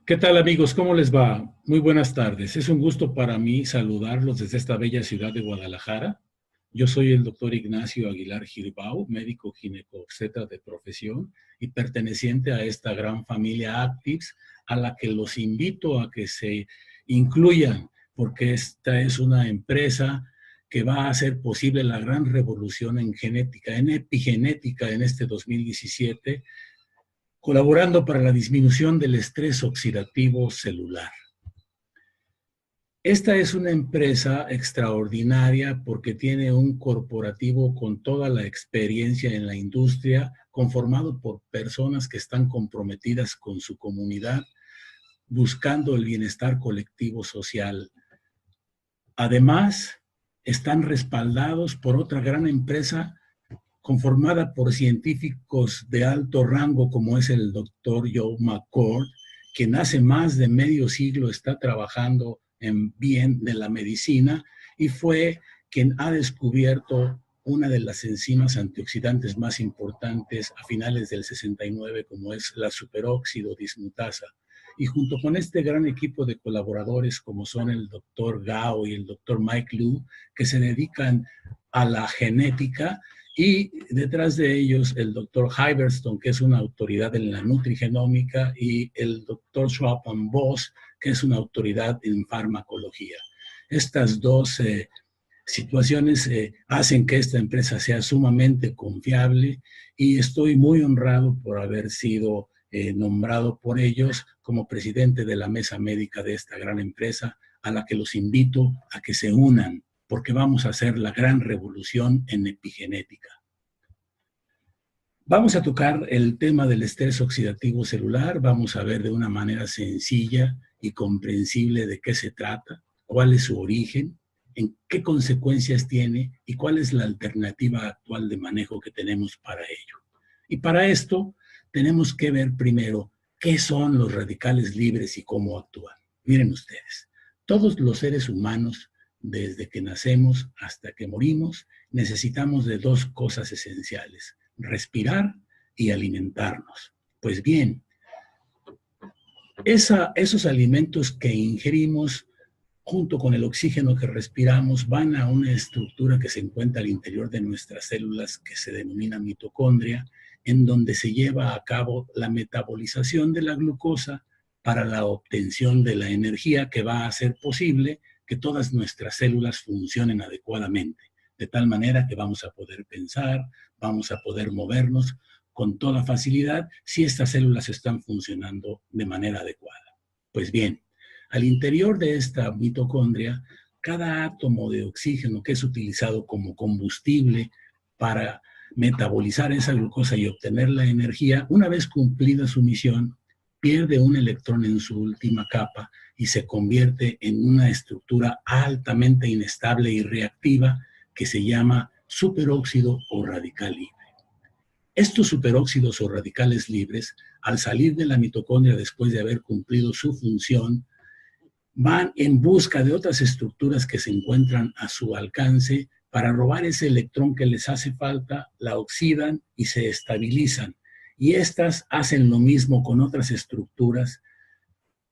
¿Qué tal, amigos? ¿Cómo les va? Muy buenas tardes. Es un gusto para mí saludarlos desde esta bella ciudad de Guadalajara. Yo soy el doctor Ignacio Aguilar Girbau, médico ginecobstetra de profesión y perteneciente a esta gran familia Actives, a la que los invito a que se incluyan, porque esta es una empresa que va a hacer posible la gran revolución en genética, en epigenética en este 2017, colaborando para la disminución del estrés oxidativo celular. Esta es una empresa extraordinaria porque tiene un corporativo con toda la experiencia en la industria, conformado por personas que están comprometidas con su comunidad, buscando el bienestar colectivo social. Además, están respaldados por otra gran empresa conformada por científicos de alto rango como es el doctor Joe McCord, quien hace más de medio siglo está trabajando en bien de la medicina y fue quien ha descubierto una de las enzimas antioxidantes más importantes a finales del 69, como es la superóxido dismutasa. Y junto con este gran equipo de colaboradores como son el doctor Gao y el doctor Mike Liu, que se dedican a la genética, y detrás de ellos el doctor Hyberstone, que es una autoridad en la nutrigenómica, y el doctor Schwapan Boss, que es una autoridad en farmacología. Estas dos situaciones hacen que esta empresa sea sumamente confiable y estoy muy honrado por haber sido nombrado por ellos como presidente de la mesa médica de esta gran empresa, a la que los invito a que se unan, porque vamos a hacer la gran revolución en epigenética. Vamos a tocar el tema del estrés oxidativo celular, vamos a ver de una manera sencilla y comprensible de qué se trata, cuál es su origen, en qué consecuencias tiene y cuál es la alternativa actual de manejo que tenemos para ello. Y para esto tenemos que ver primero qué son los radicales libres y cómo actúan. Miren ustedes, todos los seres humanos, desde que nacemos hasta que morimos, necesitamos de dos cosas esenciales: respirar y alimentarnos. Pues bien, esos alimentos que ingerimos junto con el oxígeno que respiramos van a una estructura que se encuentra al interior de nuestras células, que se denomina mitocondria, en donde se lleva a cabo la metabolización de la glucosa para la obtención de la energía que va a hacer posible que todas nuestras células funcionen adecuadamente, de tal manera que vamos a poder pensar, vamos a poder movernos con toda facilidad si estas células están funcionando de manera adecuada. Pues bien, al interior de esta mitocondria, cada átomo de oxígeno que es utilizado como combustible para metabolizar esa glucosa y obtener la energía, una vez cumplida su misión, pierde un electrón en su última capa y se convierte en una estructura altamente inestable y reactiva que se llama superóxido o radical libre. Estos superóxidos o radicales libres, al salir de la mitocondria después de haber cumplido su función, van en busca de otras estructuras que se encuentran a su alcance para robar ese electrón que les hace falta, la oxidan y se estabilizan. Y estas hacen lo mismo con otras estructuras,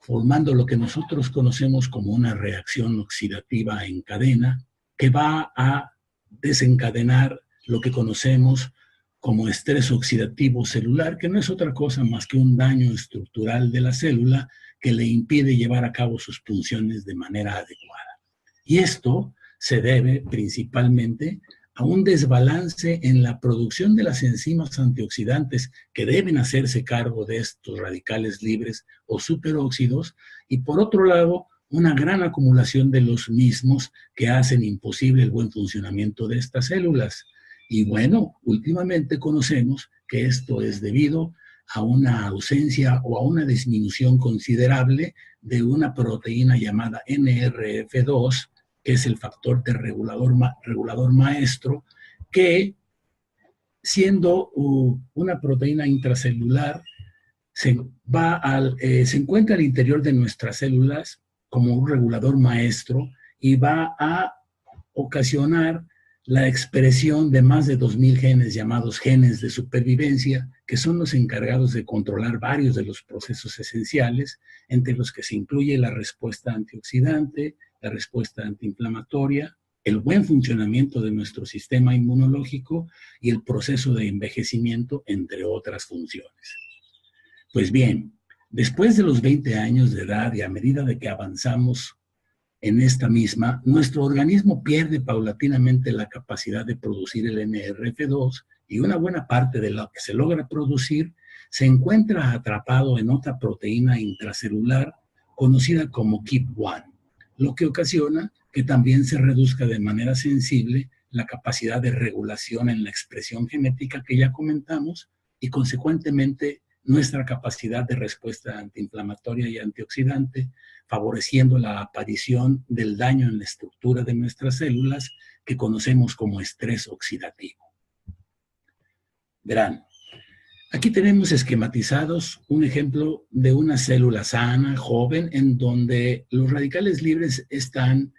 formando lo que nosotros conocemos como una reacción oxidativa en cadena, que va a desencadenar lo que conocemos como estrés oxidativo celular, que no es otra cosa más que un daño estructural de la célula que le impide llevar a cabo sus funciones de manera adecuada. Y esto se debe principalmente a un desbalance en la producción de las enzimas antioxidantes que deben hacerse cargo de estos radicales libres o superóxidos, y por otro lado, una gran acumulación de los mismos que hacen imposible el buen funcionamiento de estas células. Y bueno, últimamente conocemos que esto es debido a una ausencia o a una disminución considerable de una proteína llamada NRF2, que es el factor de regulador maestro, que siendo una proteína intracelular, se encuentra al interior de nuestras células como un regulador maestro y va a ocasionar la expresión de más de 2000 genes llamados genes de supervivencia, que son los encargados de controlar varios de los procesos esenciales, entre los que se incluye la respuesta antioxidante, la respuesta antiinflamatoria, el buen funcionamiento de nuestro sistema inmunológico y el proceso de envejecimiento, entre otras funciones. Pues bien, después de los 20 años de edad y a medida de que avanzamos en esta misma, nuestro organismo pierde paulatinamente la capacidad de producir el NRF2 y una buena parte de lo que se logra producir se encuentra atrapado en otra proteína intracelular conocida como KEAP1, lo que ocasiona que también se reduzca de manera sensible la capacidad de regulación en la expresión genética que ya comentamos y consecuentemente nuestra capacidad de respuesta antiinflamatoria y antioxidante, favoreciendo la aparición del daño en la estructura de nuestras células que conocemos como estrés oxidativo. Verán, aquí tenemos esquematizados un ejemplo de una célula sana, joven, en donde los radicales libres están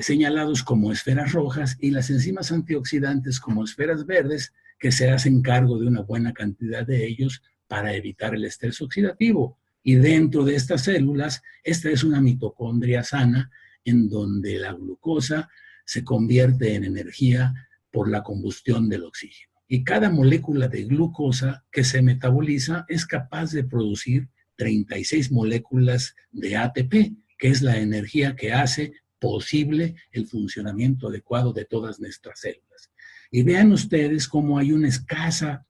señalados como esferas rojas y las enzimas antioxidantes como esferas verdes que se hacen cargo de una buena cantidad de ellos para evitar el estrés oxidativo. Y dentro de estas células, esta es una mitocondria sana en donde la glucosa se convierte en energía por la combustión del oxígeno. Y cada molécula de glucosa que se metaboliza es capaz de producir 36 moléculas de ATP, que es la energía que hace posible el funcionamiento adecuado de todas nuestras células. Y vean ustedes cómo hay una escasa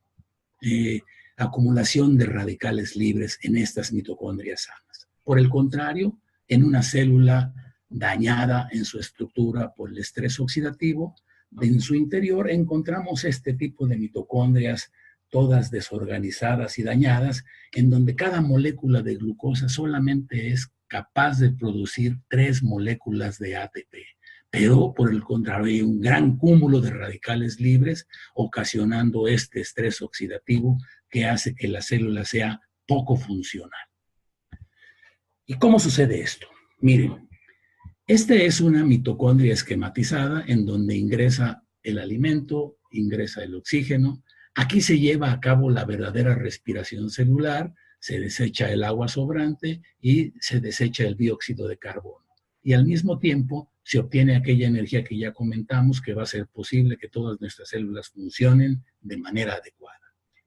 acumulación de radicales libres en estas mitocondrias sanas. Por el contrario, en una célula dañada en su estructura por el estrés oxidativo, en su interior encontramos este tipo de mitocondrias todas desorganizadas y dañadas, en donde cada molécula de glucosa solamente es capaz de producir 3 moléculas de ATP. Pero, por el contrario, hay un gran cúmulo de radicales libres, ocasionando este estrés oxidativo que hace que la célula sea poco funcional. ¿Y cómo sucede esto? Miren, esta es una mitocondria esquematizada en donde ingresa el alimento, ingresa el oxígeno. Aquí se lleva a cabo la verdadera respiración celular, se desecha el agua sobrante y se desecha el dióxido de carbono. Y al mismo tiempo se obtiene aquella energía que ya comentamos que va a hacer posible que todas nuestras células funcionen de manera adecuada.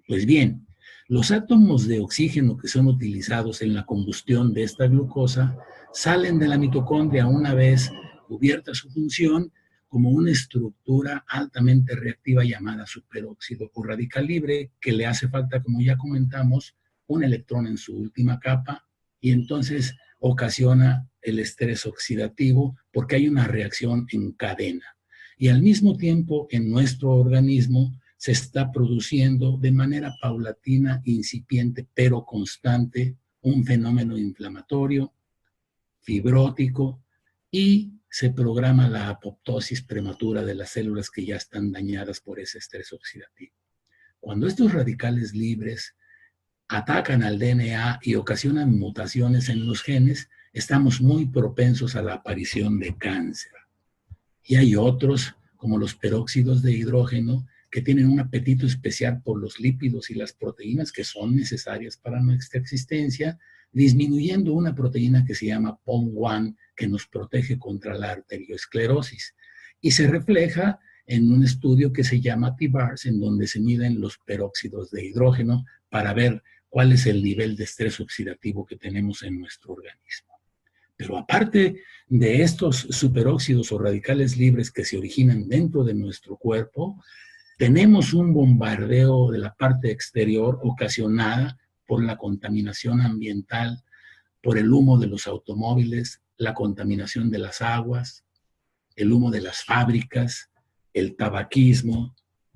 Pues bien, los átomos de oxígeno que son utilizados en la combustión de esta glucosa salen de la mitocondria una vez cubierta su función como una estructura altamente reactiva llamada superóxido o radical libre, que le hace falta, como ya comentamos, un electrón en su última capa y entonces ocasiona el estrés oxidativo porque hay una reacción en cadena. Y al mismo tiempo en nuestro organismo se está produciendo de manera paulatina, incipiente, pero constante, un fenómeno inflamatorio, fibrótico, y se programa la apoptosis prematura de las células que ya están dañadas por ese estrés oxidativo. Cuando estos radicales libres atacan al DNA y ocasionan mutaciones en los genes, estamos muy propensos a la aparición de cáncer. Y hay otros, como los peróxidos de hidrógeno, que tienen un apetito especial por los lípidos y las proteínas que son necesarias para nuestra existencia, disminuyendo una proteína que se llama POM1, que nos protege contra la arteriosclerosis. Y se refleja en un estudio que se llama TBARS, en donde se miden los peróxidos de hidrógeno para ver cuál es el nivel de estrés oxidativo que tenemos en nuestro organismo. Pero aparte de estos superóxidos o radicales libres que se originan dentro de nuestro cuerpo, tenemos un bombardeo de la parte exterior ocasionada por la contaminación ambiental, por el humo de los automóviles, la contaminación de las aguas, el humo de las fábricas, el tabaquismo,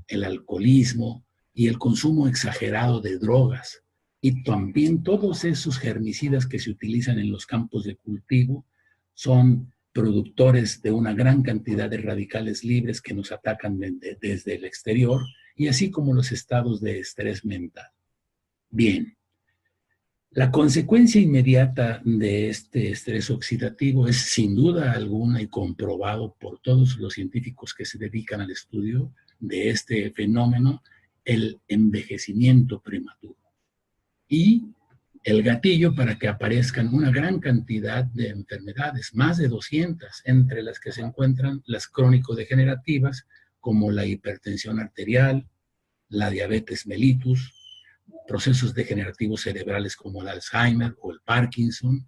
el alcoholismo y el consumo exagerado de drogas. Y también todos esos germicidas que se utilizan en los campos de cultivo son productores de una gran cantidad de radicales libres que nos atacan desde el exterior, y así como los estados de estrés mental. Bien, la consecuencia inmediata de este estrés oxidativo es sin duda alguna y comprobado por todos los científicos que se dedican al estudio de este fenómeno, el envejecimiento prematuro. Y el gatillo para que aparezcan una gran cantidad de enfermedades, más de 200, entre las que se encuentran las crónico-degenerativas, como la hipertensión arterial, la diabetes mellitus, procesos degenerativos cerebrales como el Alzheimer o el Parkinson,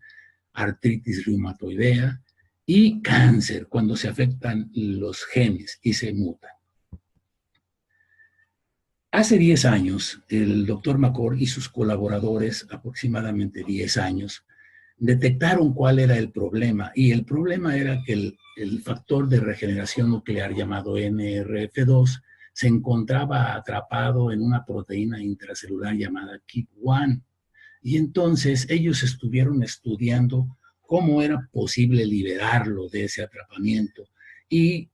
artritis reumatoidea y cáncer, cuando se afectan los genes y se mutan. Hace 10 años, el doctor McCord y sus colaboradores, aproximadamente 10 años, detectaron cuál era el problema. Y el problema era que el factor de regeneración nuclear llamado NRF2 se encontraba atrapado en una proteína intracelular llamada KIP1. Y entonces ellos estuvieron estudiando cómo era posible liberarlo de ese atrapamiento y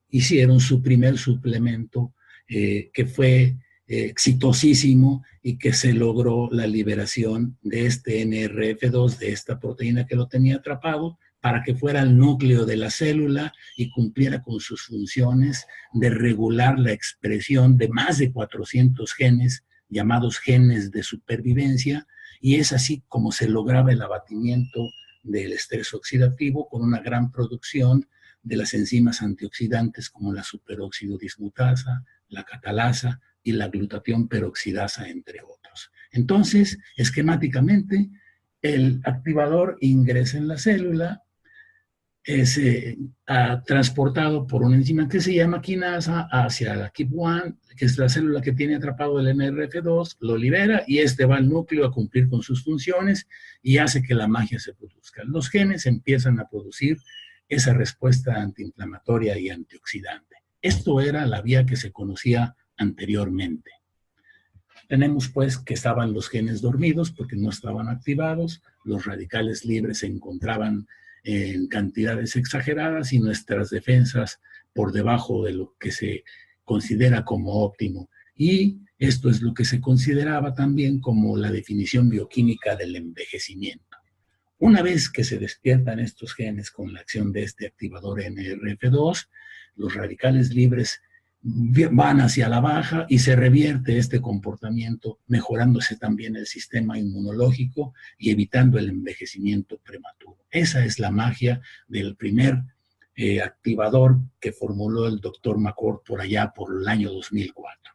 hicieron su primer suplemento que fue exitosísimo y que se logró la liberación de este NRF2, de esta proteína que lo tenía atrapado, para que fuera el núcleo de la célula y cumpliera con sus funciones de regular la expresión de más de 400 genes, llamados genes de supervivencia, y es así como se lograba el abatimiento del estrés oxidativo con una gran producción de las enzimas antioxidantes como la superóxido dismutasa, la catalasa y la glutatión peroxidasa, entre otros. Entonces, esquemáticamente, el activador ingresa en la célula, es transportado por una enzima que se llama quinasa hacia la KIP1, que es la célula que tiene atrapado el NRF2, lo libera y este va al núcleo a cumplir con sus funciones y hace que la magia se produzca. Los genes empiezan a producir esa respuesta antiinflamatoria y antioxidante. Esto era la vía que se conocía anteriormente. Tenemos pues que estaban los genes dormidos porque no estaban activados, los radicales libres se encontraban en cantidades exageradas y nuestras defensas por debajo de lo que se considera como óptimo. Y esto es lo que se consideraba también como la definición bioquímica del envejecimiento. Una vez que se despiertan estos genes con la acción de este activador NRF2, los radicales libres van hacia la baja y se revierte este comportamiento, mejorándose también el sistema inmunológico y evitando el envejecimiento prematuro. Esa es la magia del primer activador que formuló el doctor McCord por allá por el año 2004.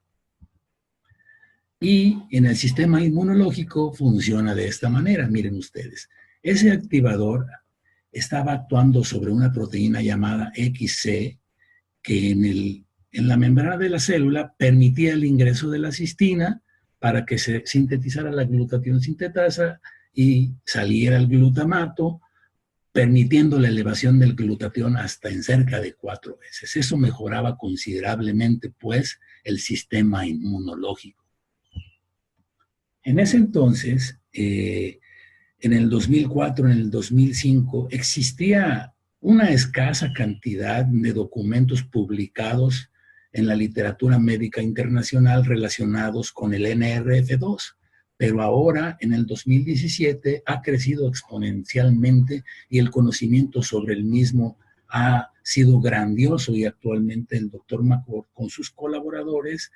Y en el sistema inmunológico funciona de esta manera, miren ustedes. Ese activador estaba actuando sobre una proteína llamada XC que en la membrana de la célula permitía el ingreso de la cistina para que se sintetizara la glutatión sintetasa y saliera el glutamato, permitiendo la elevación del glutatión hasta en cerca de 4 veces. Eso mejoraba considerablemente, pues, el sistema inmunológico. En ese entonces, en el 2004, en el 2005, existía una escasa cantidad de documentos publicados en la literatura médica internacional relacionados con el NRF2, pero ahora, en el 2017, ha crecido exponencialmente y el conocimiento sobre el mismo ha sido grandioso y actualmente el doctor McCord con sus colaboradores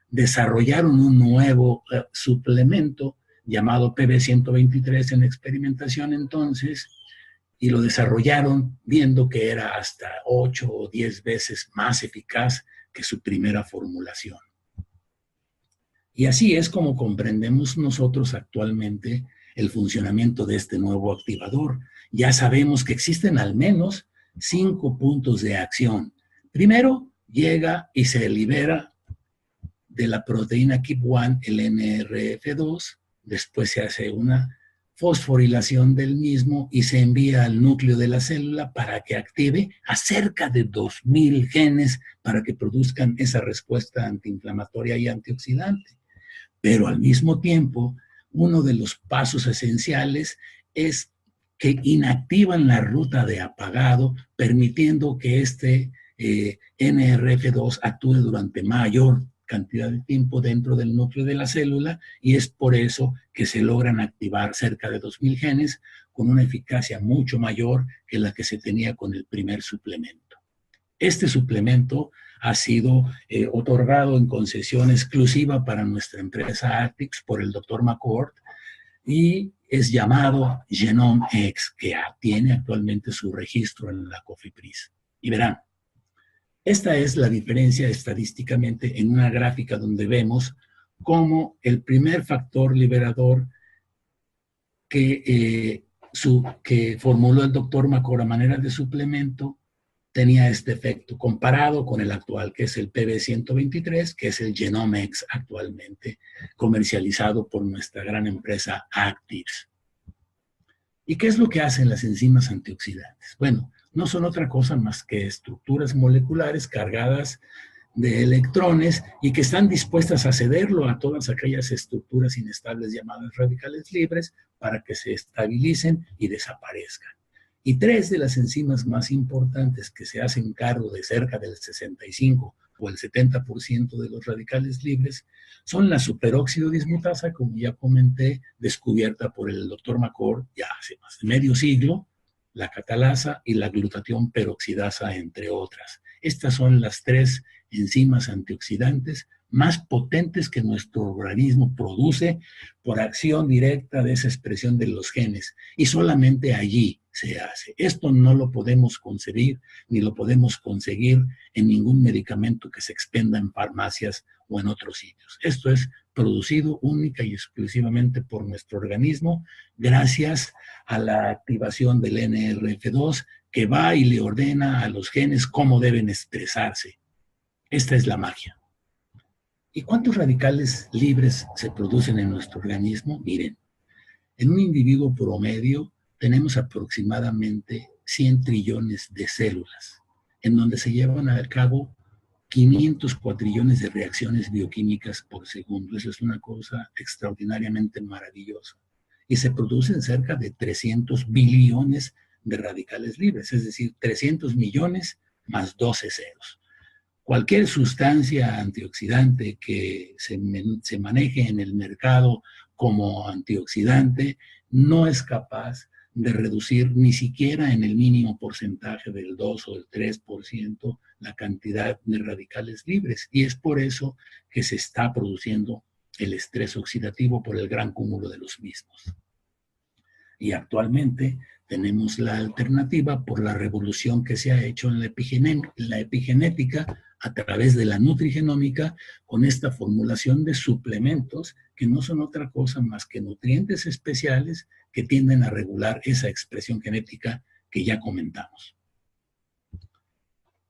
desarrollaron un nuevo suplemento llamado PB123 en experimentación entonces, y lo desarrollaron viendo que era hasta 8 o 10 veces más eficaz que su primera formulación. Y así es como comprendemos nosotros actualmente el funcionamiento de este nuevo activador. Ya sabemos que existen al menos 5 puntos de acción. Primero, llega y se libera de la proteína KIP1 el NRF2, después se hace una fosforilación del mismo y se envía al núcleo de la célula para que active a cerca de 2000 genes para que produzcan esa respuesta antiinflamatoria y antioxidante. Pero al mismo tiempo, uno de los pasos esenciales es que inactivan la ruta de apagado, permitiendo que este NRF2 actúe durante mayor cantidad de tiempo dentro del núcleo de la célula y es por eso que se logran activar cerca de 2000 genes con una eficacia mucho mayor que la que se tenía con el primer suplemento. Este suplemento ha sido otorgado en concesión exclusiva para nuestra empresa Actix por el Dr. McCord y es llamado Genome X, que tiene actualmente su registro en la COFEPRIS. Y verán, esta es la diferencia estadísticamente en una gráfica donde vemos cómo el primer factor liberador que formuló el doctor McCord a manera de suplemento tenía este efecto, comparado con el actual, que es el PB123, que es el Genome X actualmente comercializado por nuestra gran empresa Actives. ¿Y qué es lo que hacen las enzimas antioxidantes? Bueno, no son otra cosa más que estructuras moleculares cargadas de electrones y que están dispuestas a cederlo a todas aquellas estructuras inestables llamadas radicales libres para que se estabilicen y desaparezcan. Y tres de las enzimas más importantes que se hacen cargo de cerca del 65 o el 70% de los radicales libres son la superóxido dismutasa, como ya comenté, descubierta por el doctor McCord ya hace más de medio siglo, la catalasa y la glutatión peroxidasa, entre otras. Estas son las tres enzimas antioxidantes más potentes que nuestro organismo produce por acción directa de esa expresión de los genes, y solamente allí se hace. Esto no lo podemos concebir ni lo podemos conseguir en ningún medicamento que se expenda en farmacias o en otros sitios. Esto es producido única y exclusivamente por nuestro organismo gracias a la activación del NRF2, que va y le ordena a los genes cómo deben expresarse. Esta es la magia. ¿Y cuántos radicales libres se producen en nuestro organismo? Miren, en un individuo promedio tenemos aproximadamente 100 trillones de células, en donde se llevan a cabo 500 cuatrillones de reacciones bioquímicas por segundo. Eso es una cosa extraordinariamente maravillosa. Y se producen cerca de 300 billones de radicales libres, es decir, 300 millones más 12 ceros. Cualquier sustancia antioxidante que se maneje en el mercado como antioxidante no es capaz de reducir ni siquiera en el mínimo porcentaje del 2 o del 3% la cantidad de radicales libres. Y es por eso que se está produciendo el estrés oxidativo por el gran cúmulo de los mismos. Y actualmente tenemos la alternativa por la revolución que se ha hecho en la epigenética a través de la nutrigenómica, con esta formulación de suplementos que no son otra cosa más que nutrientes especiales que tienden a regular esa expresión genética que ya comentamos.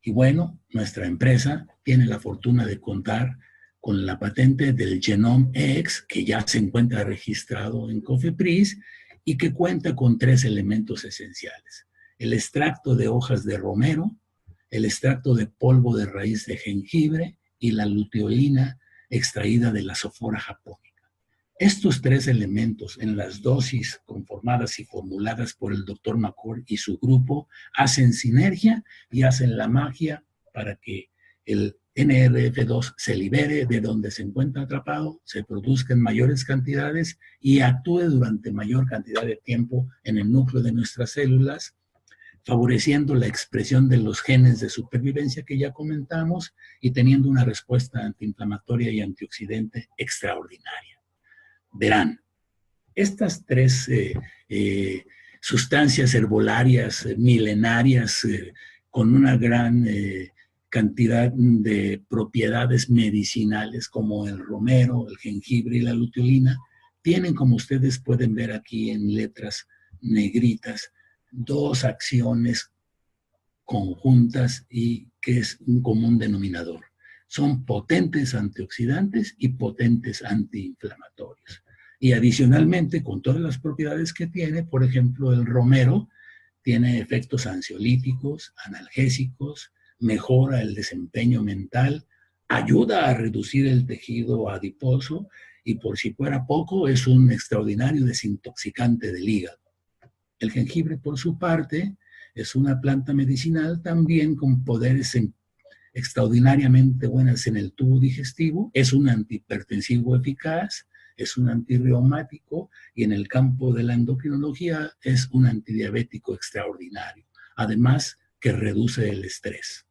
Y bueno, nuestra empresa tiene la fortuna de contar con la patente del Genome X, que ya se encuentra registrado en COFEPRIS y que cuenta con tres elementos esenciales: el extracto de hojas de romero, el extracto de polvo de raíz de jengibre y la luteolina extraída de la Sophora japonica. Estos tres elementos, en las dosis conformadas y formuladas por el Dr. McCord y su grupo, hacen sinergia y hacen la magia para que el NRF2 se libere de donde se encuentra atrapado, se produzca en mayores cantidades y actúe durante mayor cantidad de tiempo en el núcleo de nuestras células, favoreciendo la expresión de los genes de supervivencia que ya comentamos y teniendo una respuesta antiinflamatoria y antioxidante extraordinaria. Verán, estas tres sustancias herbolarias milenarias con una gran cantidad de propiedades medicinales como el romero, el jengibre y la luteolina, tienen, como ustedes pueden ver aquí en letras negritas, dos acciones conjuntas y que es un común denominador. Son potentes antioxidantes y potentes antiinflamatorios. Y adicionalmente, con todas las propiedades que tiene, por ejemplo, el romero tiene efectos ansiolíticos, analgésicos, mejora el desempeño mental, ayuda a reducir el tejido adiposo y, por si fuera poco, es un extraordinario desintoxicante del hígado. El jengibre, por su parte, es una planta medicinal también con poderes extraordinariamente buenas en el tubo digestivo, es un antihipertensivo eficaz, es un antirreumático y en el campo de la endocrinología es un antidiabético extraordinario, además que reduce el estrés.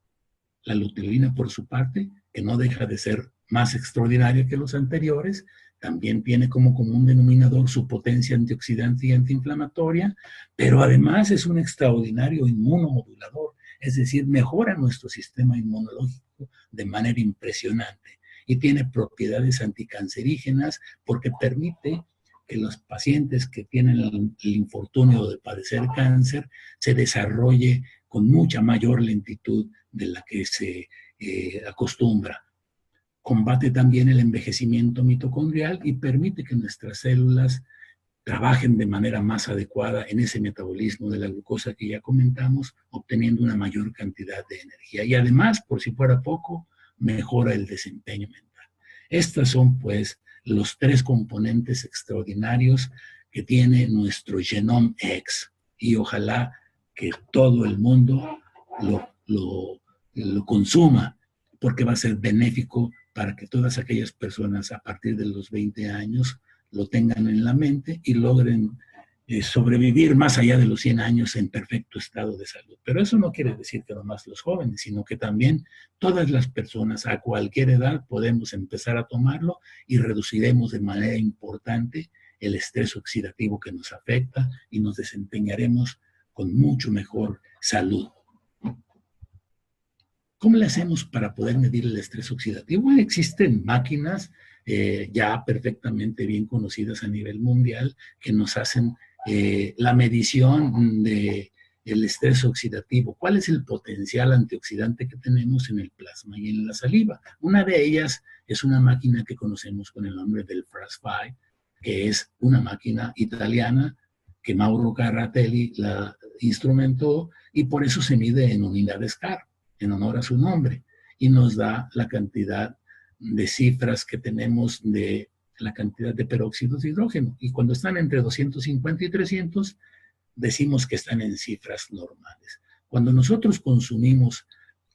La luteolina, por su parte, que no deja de ser más extraordinaria que los anteriores, también tiene como común denominador su potencia antioxidante y antiinflamatoria, pero además es un extraordinario inmunomodulador, es decir, mejora nuestro sistema inmunológico de manera impresionante y tiene propiedades anticancerígenas porque permite que los pacientes que tienen el infortunio de padecer cáncer se desarrolle con mucha mayor lentitud de la que se acostumbra. Combate también el envejecimiento mitocondrial y permite que nuestras células trabajen de manera más adecuada en ese metabolismo de la glucosa que ya comentamos, obteniendo una mayor cantidad de energía. Y además, por si fuera poco, mejora el desempeño mental. Estas son, pues, los tres componentes extraordinarios que tiene nuestro Genome X. Y ojalá que todo el mundo lo consuma, porque va a ser benéfico para que todas aquellas personas a partir de los 20 años lo tengan en la mente y logren sobrevivir más allá de los 100 años en perfecto estado de salud. Pero eso no quiere decir que nomás los jóvenes, sino que también todas las personas a cualquier edad podemos empezar a tomarlo y reduciremos de manera importante el estrés oxidativo que nos afecta y nos desempeñaremos con mucho mejor salud. ¿Cómo le hacemos para poder medir el estrés oxidativo? Existen máquinas ya perfectamente bien conocidas a nivel mundial que nos hacen la medición del estrés oxidativo. ¿Cuál es el potencial antioxidante que tenemos en el plasma y en la saliva? Una de ellas es una máquina que conocemos con el nombre del FRAS-5, que es una máquina italiana que Mauro Carratelli la instrumentó y por eso se mide en unidades CAR, en honor a su nombre, y nos da la cantidad de cifras que tenemos de la cantidad de peróxidos de hidrógeno. Y cuando están entre 250 y 300, decimos que están en cifras normales. Cuando nosotros consumimos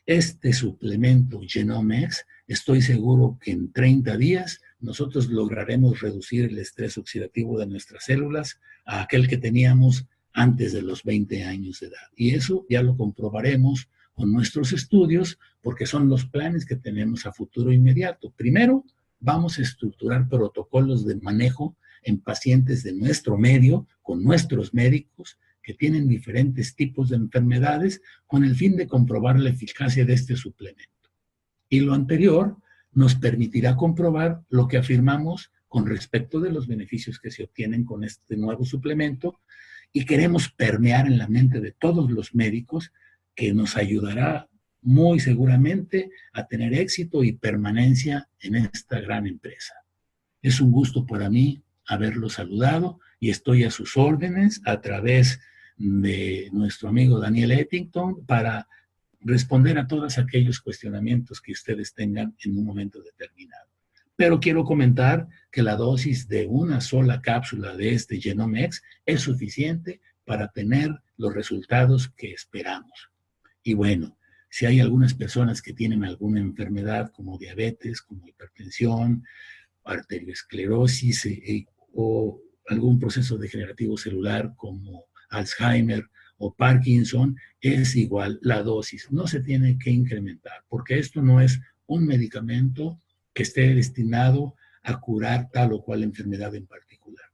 este suplemento Genomex, estoy seguro que en 30 días nosotros lograremos reducir el estrés oxidativo de nuestras células a aquel que teníamos antes de los 20 años de edad. Y eso ya lo comprobaremos con nuestros estudios, porque son los planes que tenemos a futuro inmediato. Primero, vamos a estructurar protocolos de manejo en pacientes de nuestro medio, con nuestros médicos, que tienen diferentes tipos de enfermedades, con el fin de comprobar la eficacia de este suplemento. Y lo anterior nos permitirá comprobar lo que afirmamos con respecto de los beneficios que se obtienen con este nuevo suplemento, y queremos permear en la mente de todos los médicos, que nos ayudará muy seguramente a tener éxito y permanencia en esta gran empresa. Es un gusto para mí haberlo saludado y estoy a sus órdenes a través de nuestro amigo Daniel Ettington para responder a todos aquellos cuestionamientos que ustedes tengan en un momento determinado. Pero quiero comentar que la dosis de una sola cápsula de este Genomex es suficiente para tener los resultados que esperamos. Y bueno, si hay algunas personas que tienen alguna enfermedad como diabetes, como hipertensión, arteriosclerosis o algún proceso degenerativo celular como Alzheimer o Parkinson, es igual la dosis. No se tiene que incrementar porque esto no es un medicamento que esté destinado a curar tal o cual enfermedad en particular.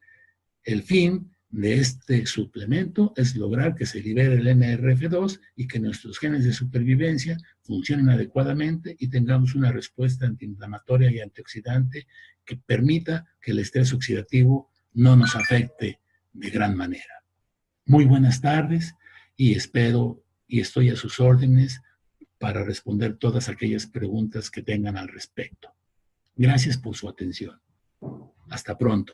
El fin de este suplemento es lograr que se libere el NRF2 y que nuestros genes de supervivencia funcionen adecuadamente y tengamos una respuesta antiinflamatoria y antioxidante que permita que el estrés oxidativo no nos afecte de gran manera. Muy buenas tardes y espero y estoy a sus órdenes para responder todas aquellas preguntas que tengan al respecto. Gracias por su atención. Hasta pronto.